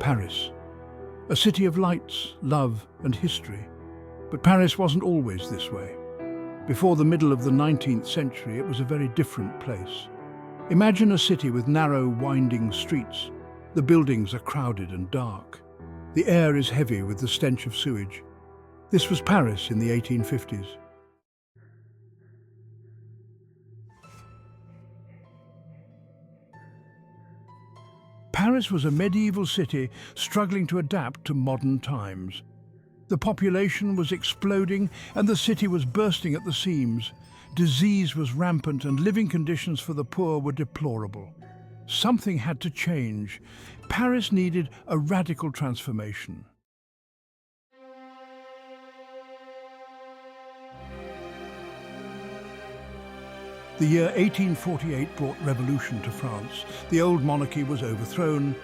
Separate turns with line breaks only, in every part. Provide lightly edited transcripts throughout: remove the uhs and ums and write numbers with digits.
Paris, a city of lights, love and history. But Paris wasn't always this way. Before the middle of the 19th century, it was a very different place. Imagine a city with narrow, winding streets. The buildings are crowded and dark. The air is heavy with the stench of sewage. This was Paris in the 1850s. Paris was a medieval city struggling to adapt to modern times. The population was exploding and the city was bursting at the seams. Disease was rampant and living conditions for the poor were deplorable. Something had to change. Paris needed a radical transformation. The year 1848 brought revolution to France. The old monarchy was overthrown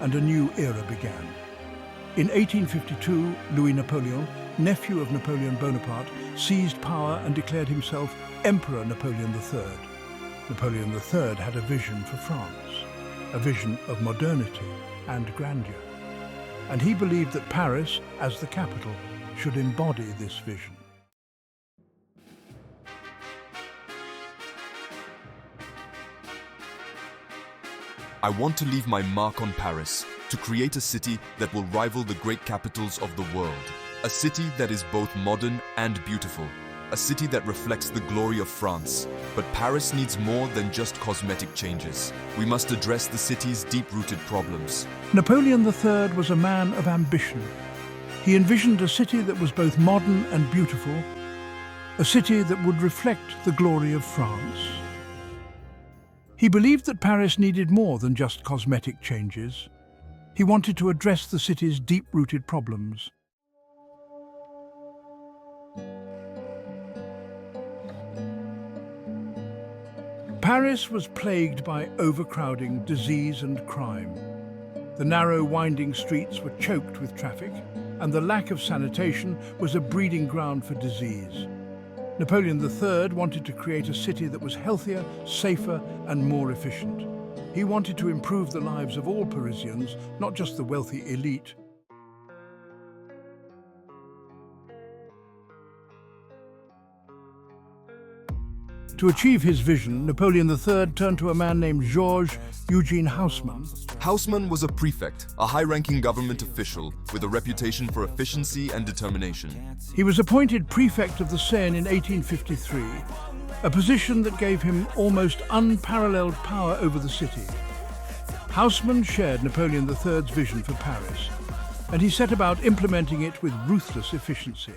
and a new era began. In 1852, Louis Napoleon, nephew of Napoleon Bonaparte, seized power and declared himself Emperor Napoleon III. Napoleon III had a vision for France, a vision of modernity and grandeur. And he believed that Paris, as the capital, should embody this vision.
I want to leave my mark on Paris, to create a city that will rival the great capitals of the world. A city that is both modern and beautiful. A city that reflects the glory of France. But Paris needs more than just cosmetic changes. We must address the city's deep-rooted problems.
Napoleon III was a man of ambition. He envisioned a city that was both modern and beautiful, a city that would reflect the glory of France. He believed that Paris needed more than just cosmetic changes. He wanted to address the city's deep-rooted problems. Paris was plagued by overcrowding, disease and crime. The narrow, winding streets were choked with traffic, and the lack of sanitation was a breeding ground for disease. Napoleon III wanted to create a city that was healthier, safer and more efficient. He wanted to improve the lives of all Parisians, not just the wealthy elite. To achieve his vision, Napoleon III turned to a man named Georges Eugene Haussmann.
Haussmann was a prefect, a high-ranking government official with a reputation for efficiency and determination.
He was appointed prefect of the Seine in 1853, a position that gave him almost unparalleled power over the city. Haussmann shared Napoleon III's vision for Paris, and he set about implementing it with ruthless efficiency.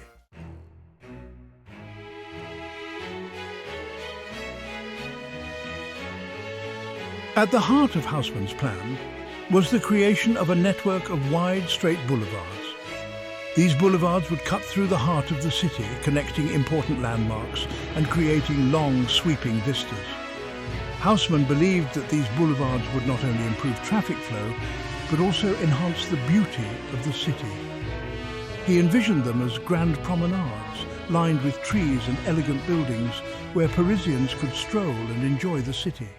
At the heart of Haussmann's plan was the creation of a network of wide, straight boulevards. These boulevards would cut through the heart of the city, connecting important landmarks and creating long, sweeping vistas. Haussmann believed that these boulevards would not only improve traffic flow, but also enhance the beauty of the city. He envisioned them as grand promenades, lined with trees and elegant buildings, where Parisians could stroll and enjoy the city.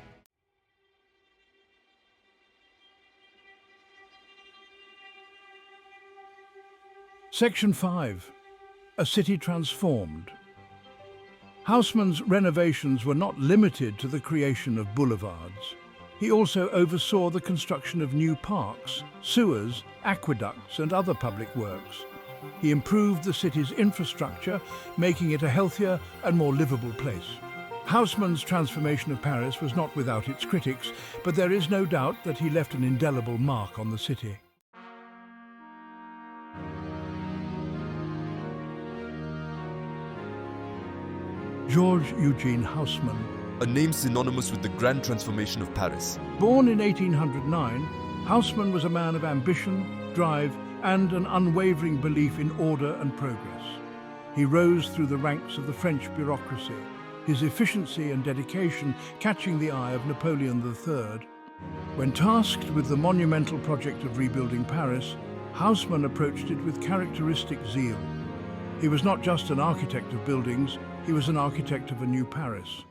Section 5. A city transformed. Haussmann's renovations were not limited to the creation of boulevards. He also oversaw the construction of new parks, sewers, aqueducts and other public works. He improved the city's infrastructure, making it a healthier and more livable place. Haussmann's transformation of Paris was not without its critics, but there is no doubt that he left an indelible mark on the city. Georges Eugene Haussmann.
A name synonymous with the grand transformation of Paris.
Born in 1809, Haussmann was a man of ambition, drive, and an unwavering belief in order and progress. He rose through the ranks of the French bureaucracy, his efficiency and dedication catching the eye of Napoleon III. When tasked with the monumental project of rebuilding Paris, Haussmann approached it with characteristic zeal. He was not just an architect of buildings, he was an architect of a new Paris.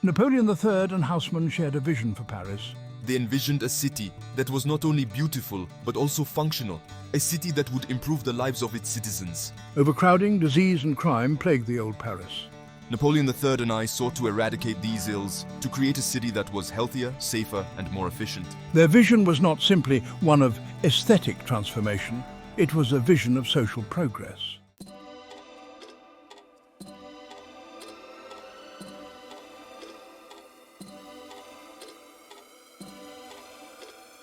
Napoleon III and Haussmann shared a vision for Paris.
They envisioned a city that was not only beautiful, but also functional, a city that would improve the lives of its citizens.
Overcrowding, disease and crime plagued the old Paris.
Napoleon III and I sought to eradicate these ills, to create a city that was healthier, safer, and more efficient.
Their vision was not simply one of aesthetic transformation, it was a vision of social progress.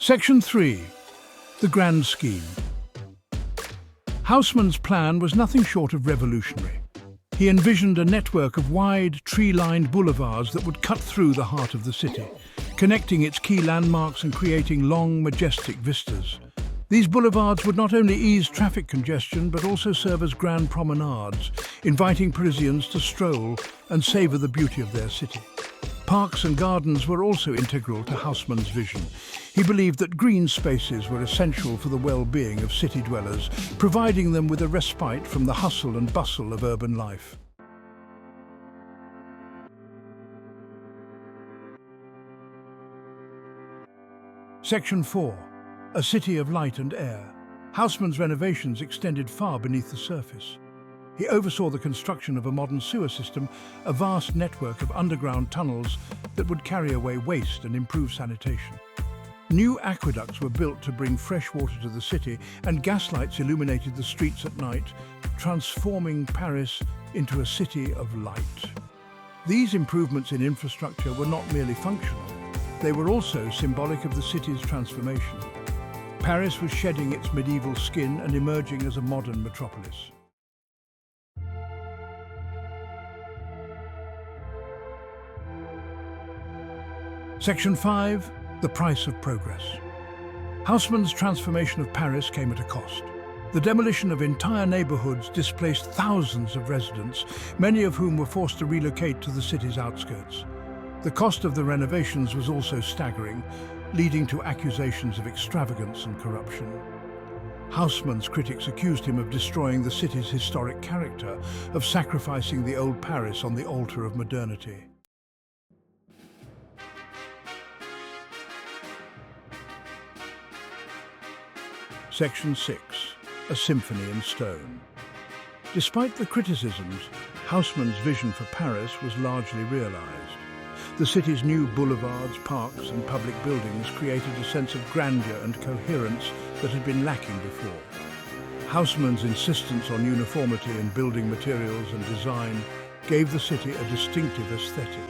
Section 3. The Grand Scheme. Haussmann's plan was nothing short of revolutionary. He envisioned a network of wide, tree-lined boulevards that would cut through the heart of the city, connecting its key landmarks and creating long, majestic vistas. These boulevards would not only ease traffic congestion, but also serve as grand promenades, inviting Parisians to stroll and savor the beauty of their city. Parks and gardens were also integral to Haussmann's vision. He believed that green spaces were essential for the well-being of city dwellers, providing them with a respite from the hustle and bustle of urban life. Section 4. A city of light and air. Haussmann's renovations extended far beneath the surface. He oversaw the construction of a modern sewer system, a vast network of underground tunnels that would carry away waste and improve sanitation. New aqueducts were built to bring fresh water to the city, and gaslights illuminated the streets at night, transforming Paris into a city of light. These improvements in infrastructure were not merely functional, they were also symbolic of the city's transformation. Paris was shedding its medieval skin and emerging as a modern metropolis. Section 5. The price of progress. Haussmann's transformation of Paris came at a cost. The demolition of entire neighborhoods displaced thousands of residents, many of whom were forced to relocate to the city's outskirts. The cost of the renovations was also staggering, leading to accusations of extravagance and corruption. Haussmann's critics accused him of destroying the city's historic character, of sacrificing the old Paris on the altar of modernity. Section 6. A symphony in stone. Despite the criticisms, Haussmann's vision for Paris was largely realized. The city's new boulevards, parks and public buildings created a sense of grandeur and coherence that had been lacking before. Haussmann's insistence on uniformity in building materials and design gave the city a distinctive aesthetic.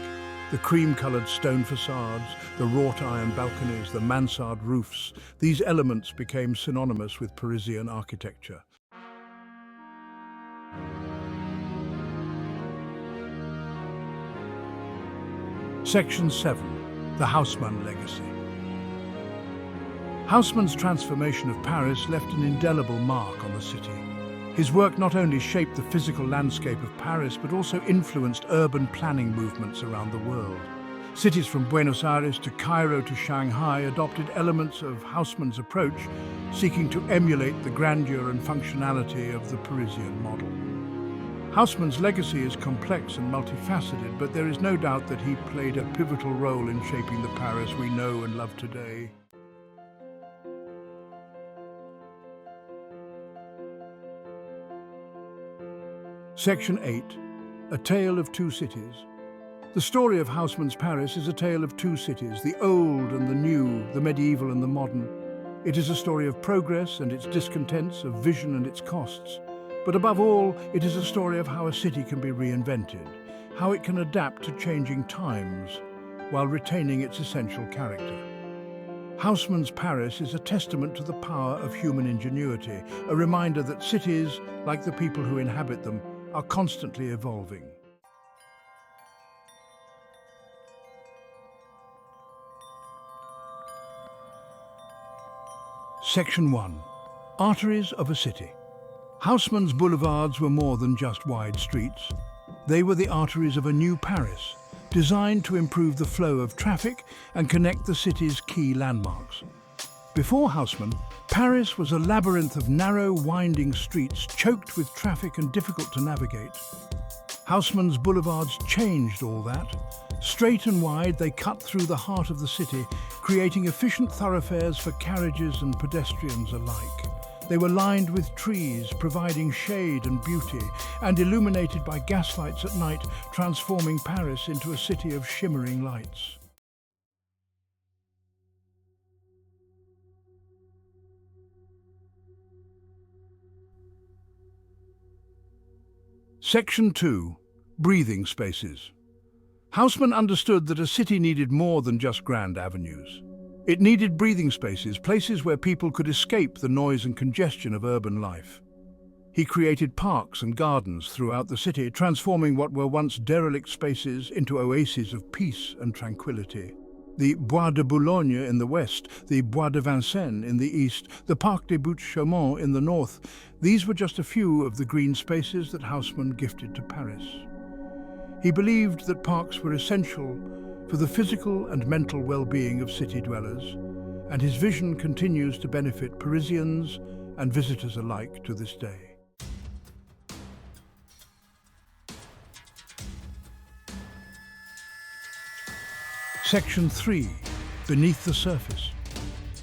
The cream-colored stone facades, the wrought iron balconies, the mansard roofs, these elements became synonymous with Parisian architecture. Section 7. The Haussmann Legacy. Haussmann's transformation of Paris left an indelible mark on the city. His work not only shaped the physical landscape of Paris, but also influenced urban planning movements around the world. Cities from Buenos Aires to Cairo to Shanghai adopted elements of Haussmann's approach, seeking to emulate the grandeur and functionality of the Parisian model. Haussmann's legacy is complex and multifaceted, but there is no doubt that he played a pivotal role in shaping the Paris we know and love today. Section 8. A Tale of Two Cities. The story of Haussmann's Paris is a tale of two cities, the old and the new, the medieval and the modern. It is a story of progress and its discontents, of vision and its costs. But above all, it is a story of how a city can be reinvented, how it can adapt to changing times while retaining its essential character. Haussmann's Paris is a testament to the power of human ingenuity, a reminder that cities, like the people who inhabit them, are constantly evolving. Section 1. Arteries of a city. Haussmann's boulevards were more than just wide streets. They were the arteries of a new Paris, designed to improve the flow of traffic and connect the city's key landmarks. Before Haussmann, Paris was a labyrinth of narrow, winding streets choked with traffic and difficult to navigate. Haussmann's boulevards changed all that. Straight and wide, they cut through the heart of the city, creating efficient thoroughfares for carriages and pedestrians alike. They were lined with trees, providing shade and beauty, and illuminated by gaslights at night, transforming Paris into a city of shimmering lights. Section 2. Breathing spaces. Haussmann understood that a city needed more than just grand avenues. It needed breathing spaces, places where people could escape the noise and congestion of urban life. He created parks and gardens throughout the city, transforming what were once derelict spaces into oases of peace and tranquility. The Bois de Boulogne in the west, the Bois de Vincennes in the east, the Parc des Buttes-Chaumont in the north, these were just a few of the green spaces that Haussmann gifted to Paris. He believed that parks were essential for the physical and mental well-being of city dwellers, and his vision continues to benefit Parisians and visitors alike to this day. Section 3. Beneath the surface.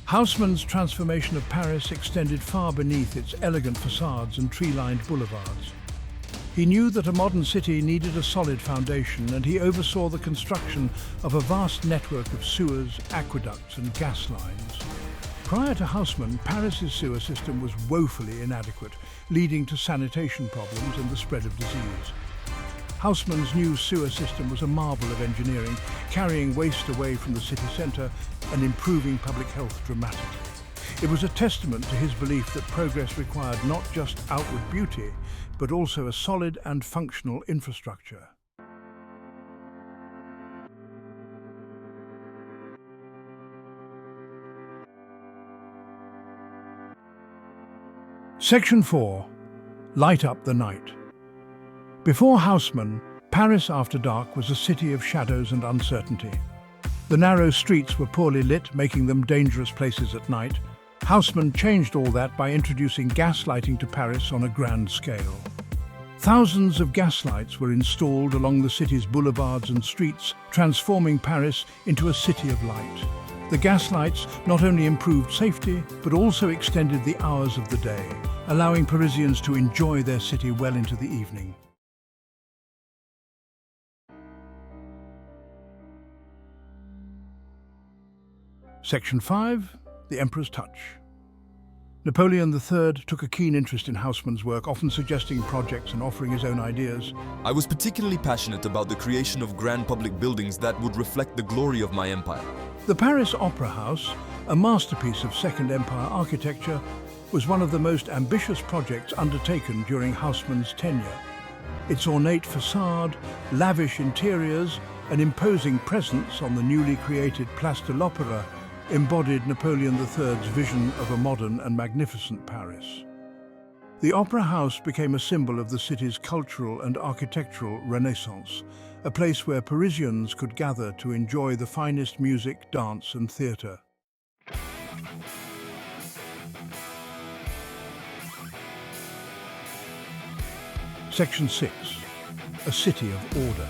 Haussmann's transformation of Paris extended far beneath its elegant facades and tree-lined boulevards. He knew that a modern city needed a solid foundation, and he oversaw the construction of a vast network of sewers, aqueducts and gas lines. Prior to Haussmann, Paris's sewer system was woefully inadequate, leading to sanitation problems and the spread of disease. Haussmann's new sewer system was a marvel of engineering, carrying waste away from the city centre and improving public health dramatically. It was a testament to his belief that progress required not just outward beauty, but also a solid and functional infrastructure. Section 4. Light up the night. Before Haussmann, Paris after dark was a city of shadows and uncertainty. The narrow streets were poorly lit, making them dangerous places at night. Haussmann changed all that by introducing gas lighting to Paris on a grand scale. Thousands of gas lights were installed along the city's boulevards and streets, transforming Paris into a city of light. The gas lights not only improved safety, but also extended the hours of the day, allowing Parisians to enjoy their city well into the evening. Section 5. The Emperor's Touch. Napoleon III took a keen interest in Haussmann's work, often suggesting projects and offering his own ideas.
I was particularly passionate about the creation of grand public buildings that would reflect the glory of my empire.
The Paris Opera House, a masterpiece of Second Empire architecture, was one of the most ambitious projects undertaken during Haussmann's tenure. Its ornate facade, lavish interiors, and imposing presence on the newly created Place de l'Opéra embodied Napoleon III's vision of a modern and magnificent Paris. The Opera House became a symbol of the city's cultural and architectural renaissance, a place where Parisians could gather to enjoy the finest music, dance and theatre. Section 6. A city of order.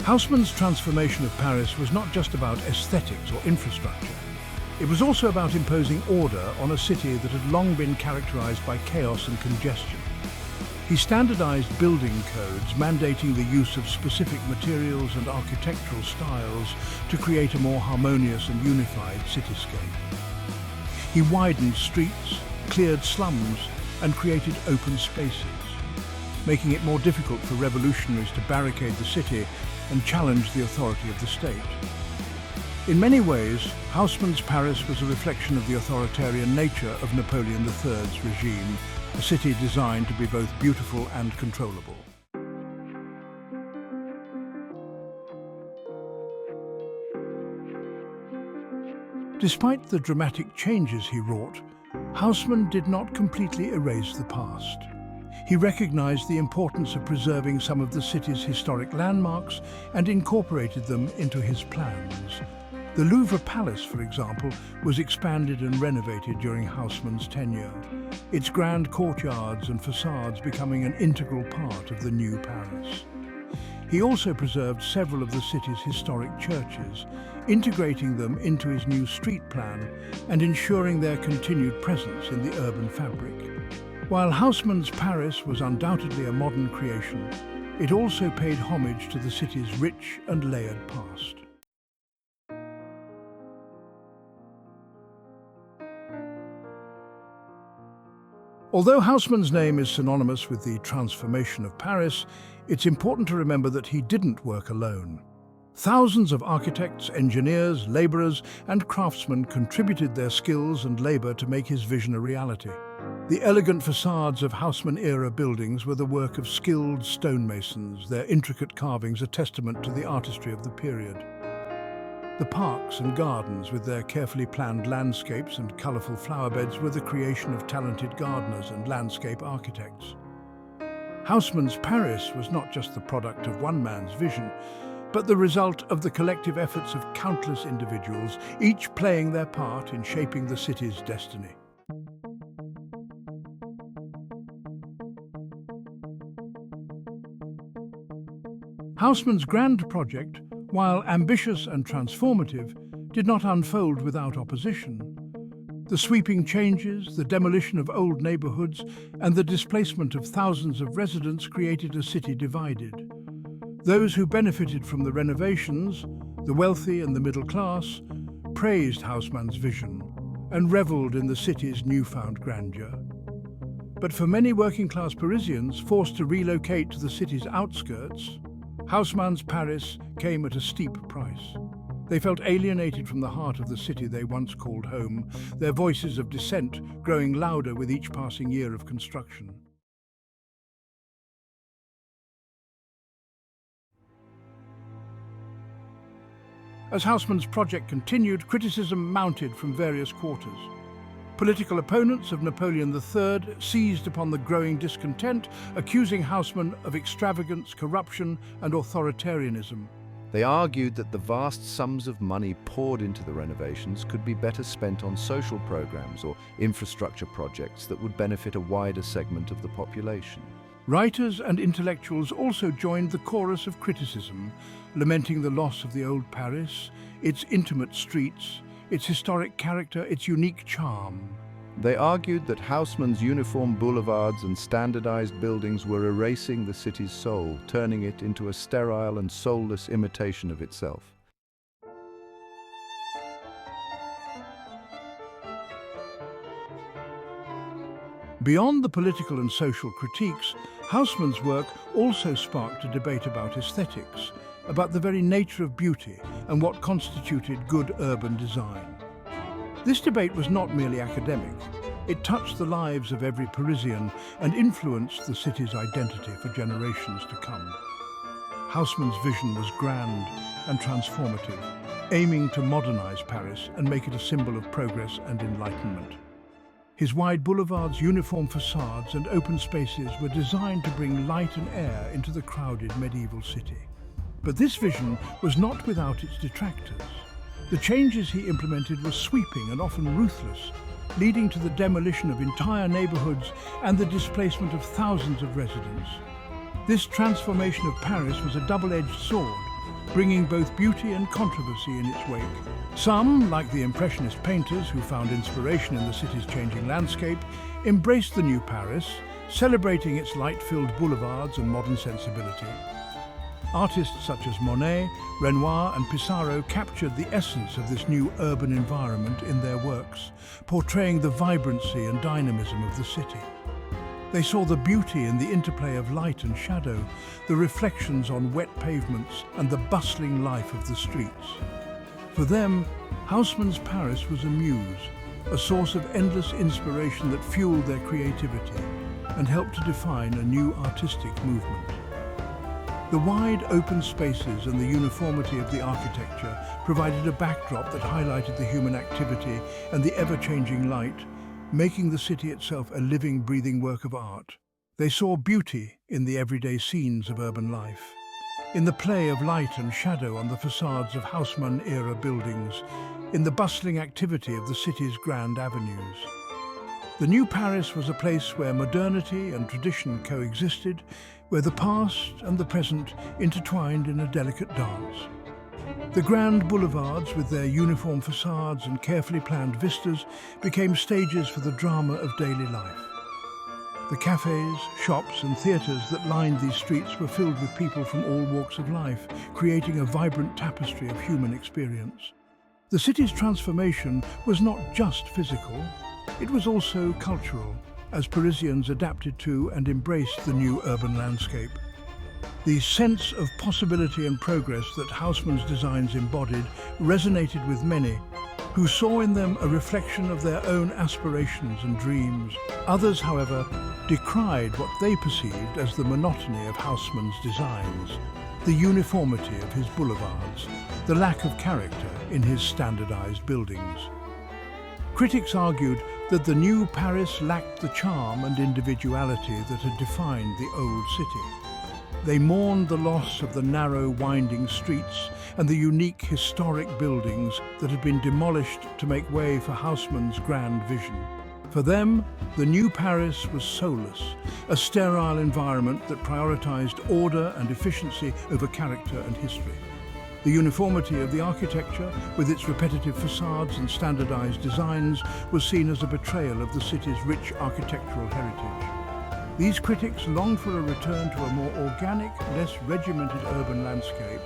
Haussmann's transformation of Paris was not just about aesthetics or infrastructure. It was also about imposing order on a city that had long been characterized by chaos and congestion. He standardized building codes, mandating the use of specific materials and architectural styles to create a more harmonious and unified cityscape. He widened streets, cleared slums, and created open spaces, making it more difficult for revolutionaries to barricade the city and challenge the authority of the state. In many ways, Haussmann's Paris was a reflection of the authoritarian nature of Napoleon III's regime, a city designed to be both beautiful and controllable. Despite the dramatic changes he wrought, Haussmann did not completely erase the past. He recognized the importance of preserving some of the city's historic landmarks and incorporated them into his plans. The Louvre Palace, for example, was expanded and renovated during Haussmann's tenure, its grand courtyards and facades becoming an integral part of the new Paris. He also preserved several of the city's historic churches, integrating them into his new street plan and ensuring their continued presence in the urban fabric. While Haussmann's Paris was undoubtedly a modern creation, it also paid homage to the city's rich and layered past. Although Haussmann's name is synonymous with the transformation of Paris, it's important to remember that he didn't work alone. Thousands of architects, engineers, laborers, and craftsmen contributed their skills and labor to make his vision a reality. The elegant facades of Haussmann-era buildings were the work of skilled stonemasons, their intricate carvings a testament to the artistry of the period. The parks and gardens, with their carefully planned landscapes and colorful flower beds, were the creation of talented gardeners and landscape architects. Haussmann's Paris was not just the product of one man's vision, but the result of the collective efforts of countless individuals, each playing their part in shaping the city's destiny. Haussmann's grand project, while ambitious and transformative, did not unfold without opposition. The sweeping changes, the demolition of old neighborhoods, and the displacement of thousands of residents created a city divided. Those who benefited from the renovations, the wealthy and the middle class, praised Haussmann's vision and reveled in the city's newfound grandeur. But for many working-class Parisians forced to relocate to the city's outskirts, Haussmann's Paris came at a steep price. They felt alienated from the heart of the city they once called home, their voices of dissent growing louder with each passing year of construction. As Haussmann's project continued, criticism mounted from various quarters. Political opponents of Napoleon III seized upon the growing discontent, accusing Haussmann of extravagance, corruption, and authoritarianism.
They argued that the vast sums of money poured into the renovations could be better spent on social programs or infrastructure projects that would benefit a wider segment of the population.
Writers and intellectuals also joined the chorus of criticism, lamenting the loss of the old Paris, its intimate streets, its historic character, its unique charm.
They argued that Haussmann's uniform boulevards and standardized buildings were erasing the city's soul, turning it into a sterile and soulless imitation of itself.
Beyond the political and social critiques, Haussmann's work also sparked a debate about aesthetics, about the very nature of beauty and what constituted good urban design. This debate was not merely academic. It touched the lives of every Parisian and influenced the city's identity for generations to come. Haussmann's vision was grand and transformative, aiming to modernize Paris and make it a symbol of progress and enlightenment. His wide boulevards, uniform facades, and open spaces were designed to bring light and air into the crowded medieval city. But this vision was not without its detractors. The changes he implemented were sweeping and often ruthless, leading to the demolition of entire neighborhoods and the displacement of thousands of residents. This transformation of Paris was a double-edged sword, bringing both beauty and controversy in its wake. Some, like the Impressionist painters who found inspiration in the city's changing landscape, embraced the new Paris, celebrating its light-filled boulevards and modern sensibility. Artists such as Monet, Renoir, and Pissarro captured the essence of this new urban environment in their works, portraying the vibrancy and dynamism of the city. They saw the beauty in the interplay of light and shadow, the reflections on wet pavements, and the bustling life of the streets. For them, Haussmann's Paris was a muse, a source of endless inspiration that fueled their creativity and helped to define a new artistic movement. The wide open spaces and the uniformity of the architecture provided a backdrop that highlighted the human activity and the ever-changing light, making the city itself a living, breathing work of art. They saw beauty in the everyday scenes of urban life, in the play of light and shadow on the facades of Haussmann-era buildings, in the bustling activity of the city's grand avenues. The new Paris was a place where modernity and tradition coexisted, where the past and the present intertwined in a delicate dance. The grand boulevards, with their uniform facades and carefully planned vistas, became stages for the drama of daily life. The cafes, shops and theatres that lined these streets were filled with people from all walks of life, creating a vibrant tapestry of human experience. The city's transformation was not just physical, it was also cultural, as Parisians adapted to and embraced the new urban landscape. The sense of possibility and progress that Haussmann's designs embodied resonated with many, who saw in them a reflection of their own aspirations and dreams. Others, however, decried what they perceived as the monotony of Haussmann's designs, the uniformity of his boulevards, the lack of character in his standardized buildings. Critics argued that the new Paris lacked the charm and individuality that had defined the old city. They mourned the loss of the narrow, winding streets and the unique historic buildings that had been demolished to make way for Haussmann's grand vision. For them, the new Paris was soulless, a sterile environment that prioritized order and efficiency over character and history. The uniformity of the architecture, with its repetitive facades and standardized designs, was seen as a betrayal of the city's rich architectural heritage. These critics longed for a return to a more organic, less regimented urban landscape,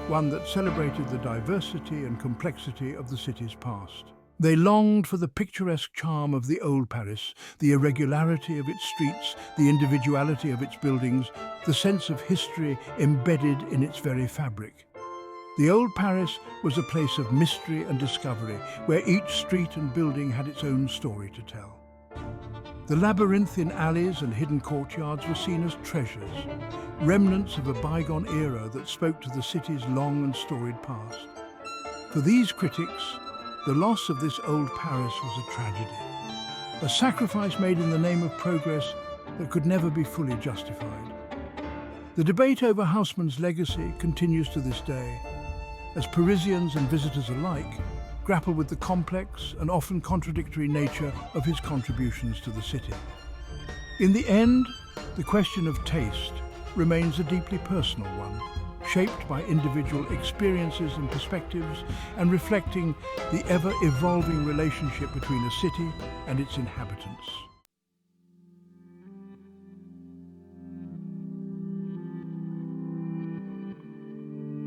one that celebrated the diversity and complexity of the city's past. They longed for the picturesque charm of the old Paris, the irregularity of its streets, the individuality of its buildings, the sense of history embedded in its very fabric. The old Paris was a place of mystery and discovery, where each street and building had its own story to tell. The labyrinthine alleys and hidden courtyards were seen as treasures, remnants of a bygone era that spoke to the city's long and storied past. For these critics, the loss of this old Paris was a tragedy, a sacrifice made in the name of progress that could never be fully justified. The debate over Haussmann's legacy continues to this day, as Parisians and visitors alike grapple with the complex and often contradictory nature of his contributions to the city. In the end, the question of taste remains a deeply personal one, shaped by individual experiences and perspectives, and reflecting the ever-evolving relationship between a city and its inhabitants.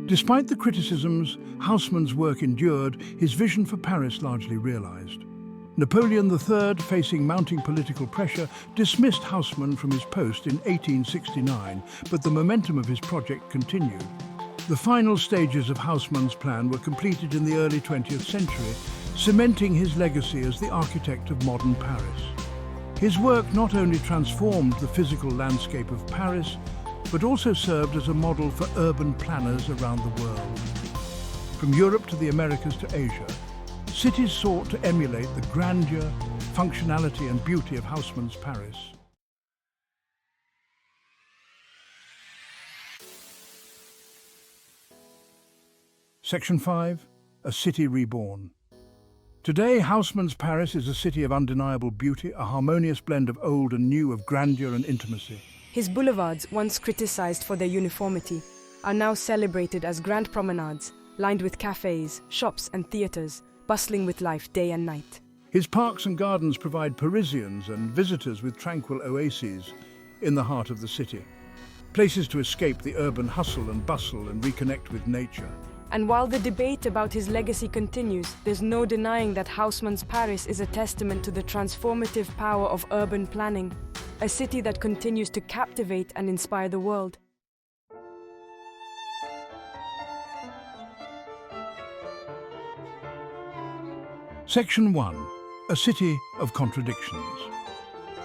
Despite the criticisms Haussmann's work endured, his vision for Paris largely realized. Napoleon III, facing mounting political pressure, dismissed Haussmann from his post in 1869, but the momentum of his project continued. The final stages of Haussmann's plan were completed in the early 20th century, cementing his legacy as the architect of modern Paris. His work not only transformed the physical landscape of Paris, but also served as a model for urban planners around the world. From Europe to the Americas to Asia, cities sought to emulate the grandeur, functionality and beauty of Haussmann's Paris. Section 5. A City Reborn. Today, Haussmann's Paris is a city of undeniable beauty, a harmonious blend of old and new, of grandeur and intimacy.
His boulevards, once criticized for their uniformity, are now celebrated as grand promenades, lined with cafes, shops and theatres, bustling with life day and night.
His parks and gardens provide Parisians and visitors with tranquil oases in the heart of the city, places to escape the urban hustle and bustle and reconnect with nature.
And while the debate about his legacy continues, there's no denying that Haussmann's Paris is a testament to the transformative power of urban planning, a city that continues to captivate and inspire the world.
Section 1. A City of Contradictions.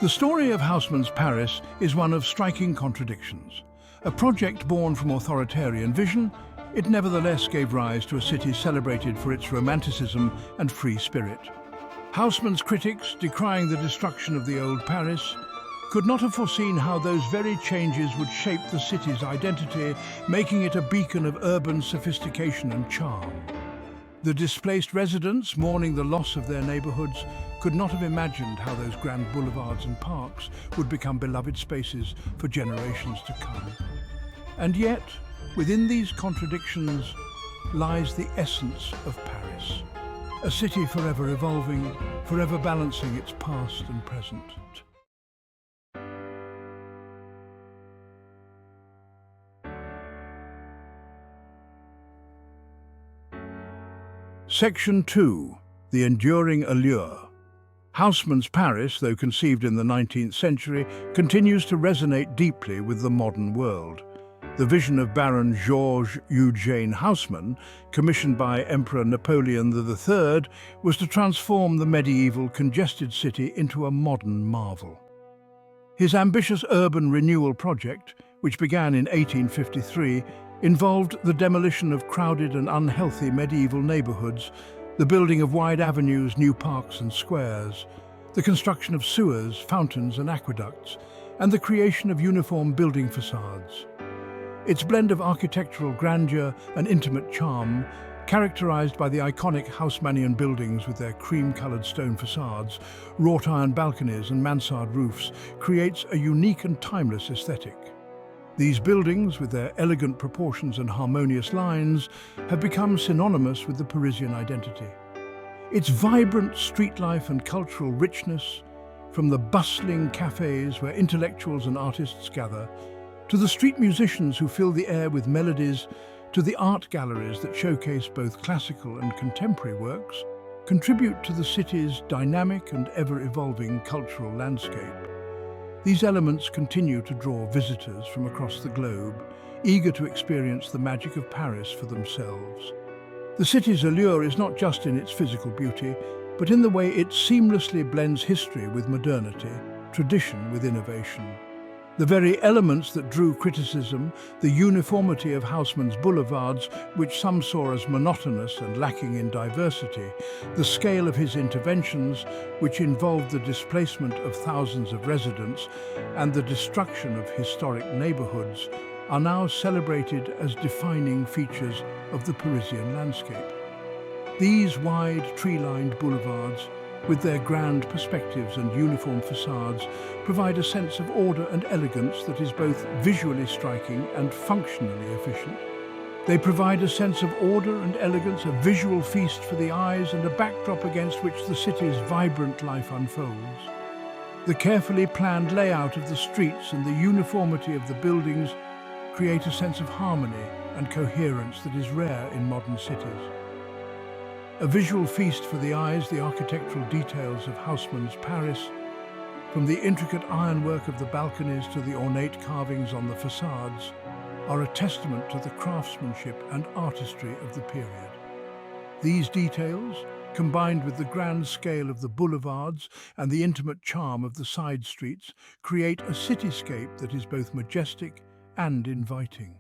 The story of Haussmann's Paris is one of striking contradictions. A project born from authoritarian vision, it nevertheless gave rise to a city celebrated for its romanticism and free spirit. Haussmann's critics, decrying the destruction of the old Paris, could not have foreseen how those very changes would shape the city's identity, making it a beacon of urban sophistication and charm. The displaced residents, mourning the loss of their neighborhoods, could not have imagined how those grand boulevards and parks would become beloved spaces for generations to come. And yet, within these contradictions lies the essence of Paris. A city forever evolving, forever balancing its past and present. Section 2. The enduring allure. Haussmann's Paris, though conceived in the 19th century, continues to resonate deeply with the modern world. The vision of Baron Georges Eugène Haussmann, commissioned by Emperor Napoleon III, was to transform the medieval congested city into a modern marvel. His ambitious urban renewal project, which began in 1853, involved the demolition of crowded and unhealthy medieval neighborhoods, the building of wide avenues, new parks and squares, the construction of sewers, fountains and aqueducts, and the creation of uniform building facades. Its blend of architectural grandeur and intimate charm, characterized by the iconic Haussmannian buildings with their cream-colored stone facades, wrought iron balconies and mansard roofs, creates a unique and timeless aesthetic. These buildings, with their elegant proportions and harmonious lines, have become synonymous with the Parisian identity. Its vibrant street life and cultural richness, from the bustling cafes where intellectuals and artists gather, to the street musicians who fill the air with melodies, to the art galleries that showcase both classical and contemporary works, contribute to the city's dynamic and ever-evolving cultural landscape. These elements continue to draw visitors from across the globe, eager to experience the magic of Paris for themselves. The city's allure is not just in its physical beauty, but in the way it seamlessly blends history with modernity, tradition with innovation. The very elements that drew criticism, the uniformity of Haussmann's boulevards, which some saw as monotonous and lacking in diversity, the scale of his interventions, which involved the displacement of thousands of residents, and the destruction of historic neighborhoods, are now celebrated as defining features of the Parisian landscape. These wide, tree-lined boulevards, with their grand perspectives and uniform facades, provide a sense of order and elegance that is both visually striking and functionally efficient. They provide a sense of order and elegance, a visual feast for the eyes, and a backdrop against which the city's vibrant life unfolds. The carefully planned layout of the streets and the uniformity of the buildings create a sense of harmony and coherence that is rare in modern cities. A visual feast for the eyes, the architectural details of Haussmann's Paris, from the intricate ironwork of the balconies to the ornate carvings on the facades, are a testament to the craftsmanship and artistry of the period. These details, combined with the grand scale of the boulevards and the intimate charm of the side streets, create a cityscape that is both majestic and inviting.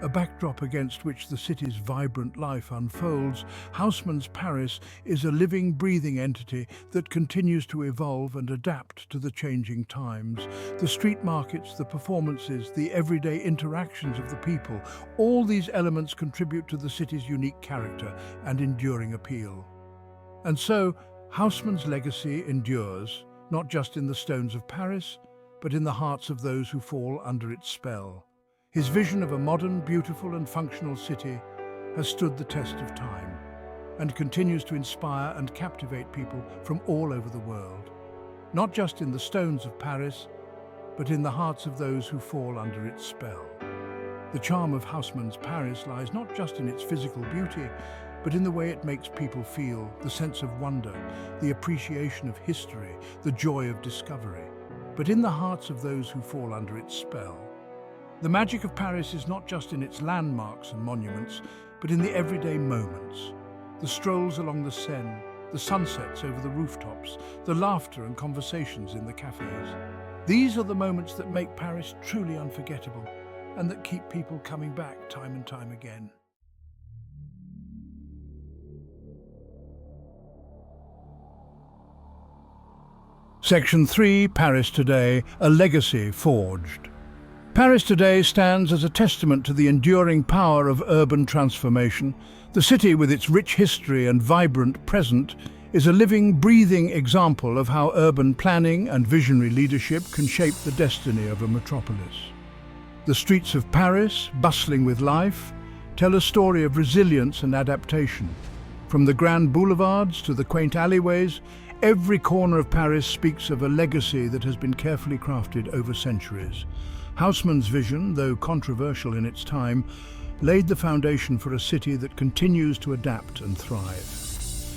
A backdrop against which the city's vibrant life unfolds, Haussmann's Paris is a living, breathing entity that continues to evolve and adapt to the changing times. The street markets, the performances, the everyday interactions of the people, all these elements contribute to the city's unique character and enduring appeal. And so, Haussmann's legacy endures, not just in the stones of Paris, but in the hearts of those who fall under its spell. His vision of a modern, beautiful and functional city has stood the test of time and continues to inspire and captivate people from all over the world, not just in the stones of Paris, but in the hearts of those who fall under its spell. The charm of Haussmann's Paris lies not just in its physical beauty, but in the way it makes people feel, the sense of wonder, the appreciation of history, the joy of discovery, but in the hearts of those who fall under its spell. The magic of Paris is not just in its landmarks and monuments, but in the everyday moments. The strolls along the Seine, the sunsets over the rooftops, the laughter and conversations in the cafes. These are the moments that make Paris truly unforgettable and that keep people coming back time and time again. Section 3, Paris Today, a legacy forged. Paris today stands as a testament to the enduring power of urban transformation. The city, with its rich history and vibrant present, is a living, breathing example of how urban planning and visionary leadership can shape the destiny of a metropolis. The streets of Paris, bustling with life, tell a story of resilience and adaptation. From the grand boulevards to the quaint alleyways, every corner of Paris speaks of a legacy that has been carefully crafted over centuries. Haussmann's vision, though controversial in its time, laid the foundation for a city that continues to adapt and thrive.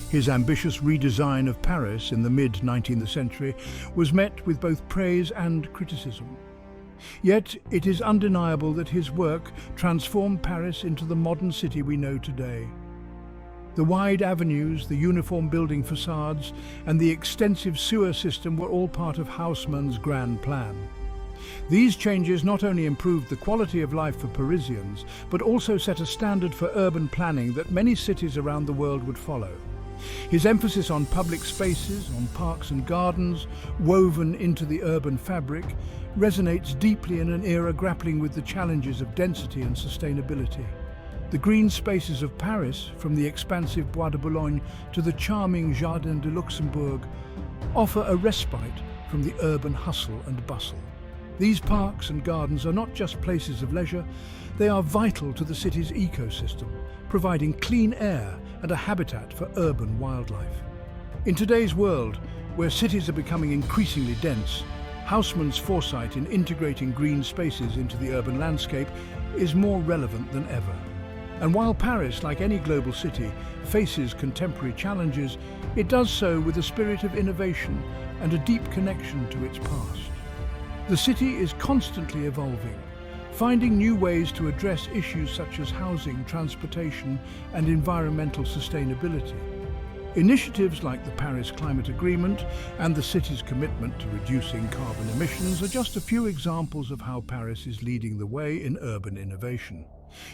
His ambitious redesign of Paris in the mid-19th century was met with both praise and criticism. Yet it is undeniable that his work transformed Paris into the modern city we know today. The wide avenues, the uniform building facades, and the extensive sewer system were all part of Haussmann's grand plan. These changes not only improved the quality of life for Parisians, but also set a standard for urban planning that many cities around the world would follow. His emphasis on public spaces, on parks and gardens, woven into the urban fabric, resonates deeply in an era grappling with the challenges of density and sustainability. The green spaces of Paris, from the expansive Bois de Boulogne to the charming Jardin de Luxembourg, offer a respite from the urban hustle and bustle. These parks and gardens are not just places of leisure, they are vital to the city's ecosystem, providing clean air and a habitat for urban wildlife. In today's world, where cities are becoming increasingly dense, Haussmann's foresight in integrating green spaces into the urban landscape is more relevant than ever. And while Paris, like any global city, faces contemporary challenges, it does so with a spirit of innovation and a deep connection to its past. The city is constantly evolving, finding new ways to address issues such as housing, transportation, and environmental sustainability. Initiatives like the Paris Climate Agreement and the city's commitment to reducing carbon emissions are just a few examples of how Paris is leading the way in urban innovation.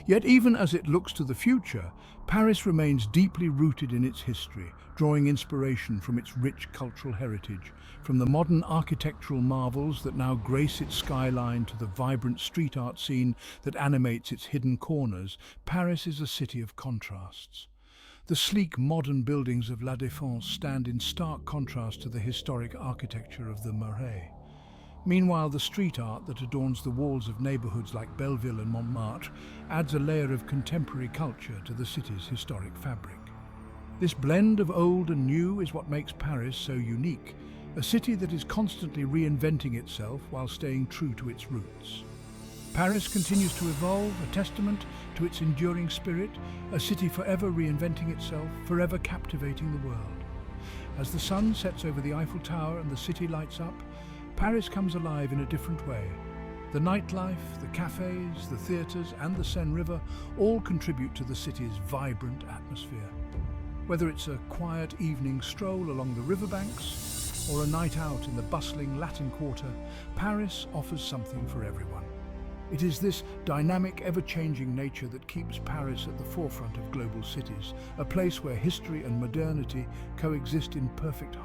Yet even as it looks to the future, Paris remains deeply rooted in its history, drawing inspiration from its rich cultural heritage. From the modern architectural marvels that now grace its skyline to the vibrant street art scene that animates its hidden corners, Paris is a city of contrasts. The sleek modern buildings of La Défense stand in stark contrast to the historic architecture of the Marais. Meanwhile, the street art that adorns the walls of neighborhoods like Belleville and Montmartre adds a layer of contemporary culture to the city's historic fabric. This blend of old and new is what makes Paris so unique, a city that is constantly reinventing itself while staying true to its roots. Paris continues to evolve, a testament to its enduring spirit, a city forever reinventing itself, forever captivating the world. As the sun sets over the Eiffel Tower and the city lights up, Paris comes alive in a different way. The nightlife, the cafes, the theatres and the Seine River all contribute to the city's vibrant atmosphere. Whether it's a quiet evening stroll along the riverbanks or a night out in the bustling Latin Quarter, Paris offers something for everyone. It is this dynamic, ever-changing nature that keeps Paris at the forefront of global cities, a place where history and modernity coexist in perfect harmony.